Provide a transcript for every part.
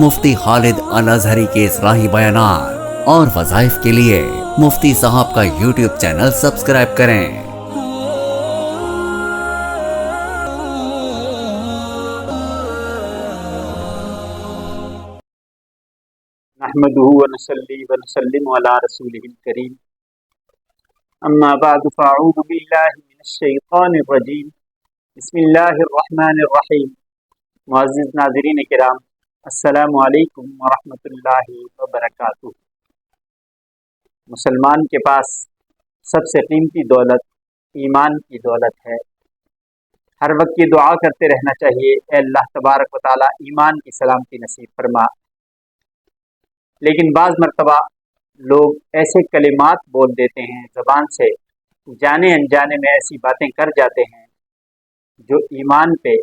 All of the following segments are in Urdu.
مفتی خالد الازہری کے اصلاحی بیانات اور وظائف کے لیے مفتی صاحب کا یوٹیوب چینل سبسکرائب کریں۔ نحمده ونصلي ونسلم على رسوله الكريم اما بعد فاعوذ بالله من الشیطان الرجیم بسم اللہ الرحمن الرحیم۔ معزز ناظرین کرام، السلام علیکم ورحمۃ اللہ وبرکاتہ۔ مسلمان کے پاس سب سے قیمتی دولت ایمان کی دولت ہے۔ ہر وقت یہ دعا کرتے رہنا چاہیے، اے اللہ تبارک و تعالی ایمان کی سلامتی نصیب فرما۔ لیکن بعض مرتبہ لوگ ایسے کلمات بول دیتے ہیں زبان سے، جانے انجانے میں ایسی باتیں کر جاتے ہیں جو ایمان پہ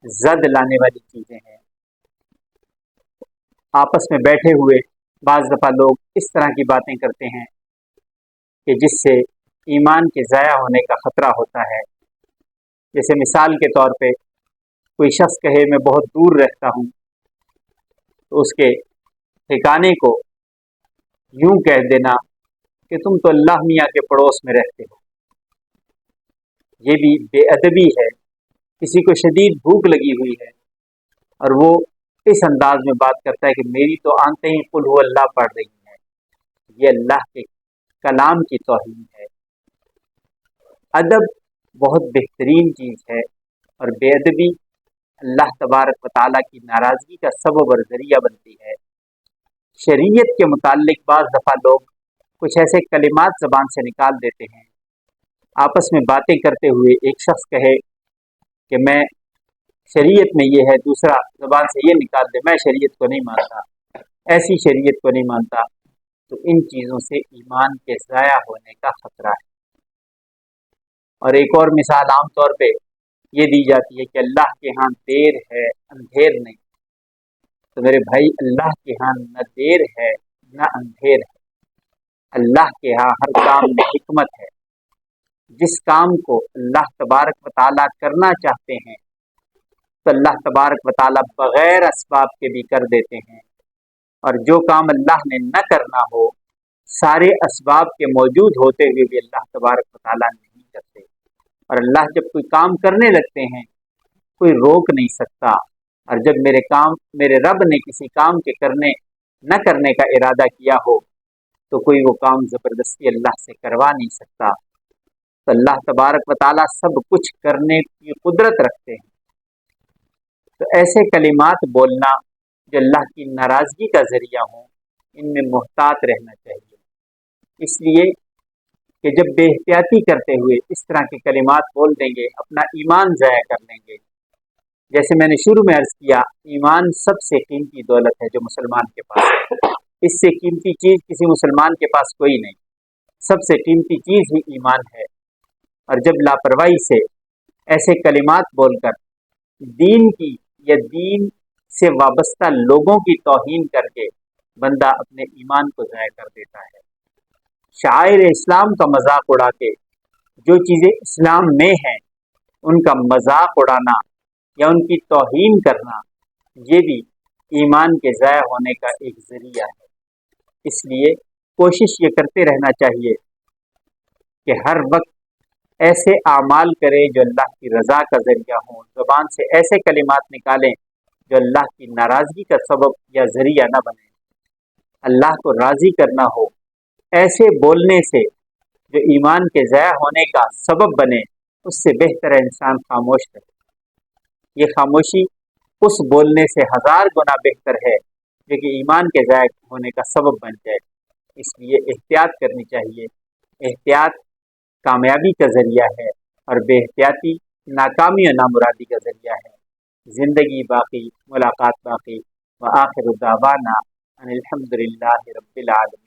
زد لانے والی چیزیں ہیں۔ آپس میں بیٹھے ہوئے بعض دفعہ لوگ اس طرح کی باتیں کرتے ہیں کہ جس سے ایمان کے ضائع ہونے کا خطرہ ہوتا ہے۔ جیسے مثال کے طور پہ کوئی شخص کہے میں بہت دور رہتا ہوں، تو اس کے ٹھکانے کو یوں کہہ دینا کہ تم تو اللہ میاں کے پڑوس میں رہتے ہو، یہ بھی بے ادبی ہے۔ کسی کو شدید بھوک لگی ہوئی ہے اور وہ اس انداز میں بات کرتا ہے کہ میری تو آنتے ہی قل هو اللہ پڑھ رہی ہیں، یہ اللہ کے کلام کی توہین ہے۔ ادب بہت بہترین چیز ہے اور بے ادبی اللہ تبارک و تعالیٰ کی ناراضگی کا سبب اور ذریعہ بنتی ہے۔ شریعت کے متعلق بعض دفعہ لوگ کچھ ایسے کلمات زبان سے نکال دیتے ہیں۔ آپس میں باتیں کرتے ہوئے ایک شخص کہے کہ میں شریعت میں یہ ہے، دوسرا زبان سے یہ نکال دے میں شریعت کو نہیں مانتا، ایسی شریعت کو نہیں مانتا، تو ان چیزوں سے ایمان کے ضائع ہونے کا خطرہ ہے۔ اور ایک اور مثال عام طور پہ یہ دی جاتی ہے کہ اللہ کے ہاں دیر ہے اندھیر نہیں۔ تو میرے بھائی، اللہ کے ہاں نہ دیر ہے نہ اندھیر ہے، اللہ کے ہاں ہر کام میں حکمت ہے۔ جس کام کو اللہ تبارک و تعالیٰ کرنا چاہتے ہیں تو اللہ تبارک و تعالیٰ بغیر اسباب کے بھی کر دیتے ہیں، اور جو کام اللہ نے نہ کرنا ہو سارے اسباب کے موجود ہوتے ہوئے بھی اللہ تبارک و تعالیٰ نہیں کرتے۔ اور اللہ جب کوئی کام کرنے لگتے ہیں کوئی روک نہیں سکتا، اور جب میرے رب نے کسی کام کے نہ کرنے کا ارادہ کیا ہو تو کوئی وہ کام زبردستی اللہ سے کروا نہیں سکتا۔ تو اللہ تبارک و تعالیٰ سب کچھ کرنے کی قدرت رکھتے ہیں۔ تو ایسے کلمات بولنا جو اللہ کی ناراضگی کا ذریعہ ہوں، ان میں محتاط رہنا چاہیے۔ اس لیے کہ جب بے احتیاطی کرتے ہوئے اس طرح کے کلمات بول دیں گے اپنا ایمان ضائع کر لیں گے۔ جیسے میں نے شروع میں عرض کیا، ایمان سب سے قیمتی دولت ہے جو مسلمان کے پاس ہے۔ اس سے قیمتی چیز کسی مسلمان کے پاس کوئی نہیں، سب سے قیمتی چیز ہی ایمان ہے۔ اور جب لاپرواہی سے ایسے کلمات بول کر دین کی یا دین سے وابستہ لوگوں کی توہین کر کے بندہ اپنے ایمان کو ضائع کر دیتا ہے۔ شعائر اسلام کا مذاق اڑا کے جو چیزیں اسلام میں ہیں ان کا مذاق اڑانا یا ان کی توہین کرنا، یہ بھی ایمان کے ضائع ہونے کا ایک ذریعہ ہے۔ اس لیے کوشش یہ کرتے رہنا چاہیے کہ ہر وقت ایسے اعمال کریں جو اللہ کی رضا کا ذریعہ ہوں، زبان سے ایسے کلمات نکالیں جو اللہ کی ناراضگی کا سبب یا ذریعہ نہ بنے۔ اللہ کو راضی کرنا ہو، ایسے بولنے سے جو ایمان کے ضائع ہونے کا سبب بنے، اس سے بہتر ہے انسان خاموش رہے۔ یہ خاموشی اس بولنے سے 1000 گنا بہتر ہے جو کہ ایمان کے ضائع ہونے کا سبب بن جائے۔ اس لیے احتیاط کرنی چاہیے۔ احتیاط کامیابی کا ذریعہ ہے اور بے احتیاطی ناکامی و نامرادی کا ذریعہ ہے۔ زندگی باقی، ملاقات باقی۔ وآخر دعوانا ان الحمد للہ رب العالمین۔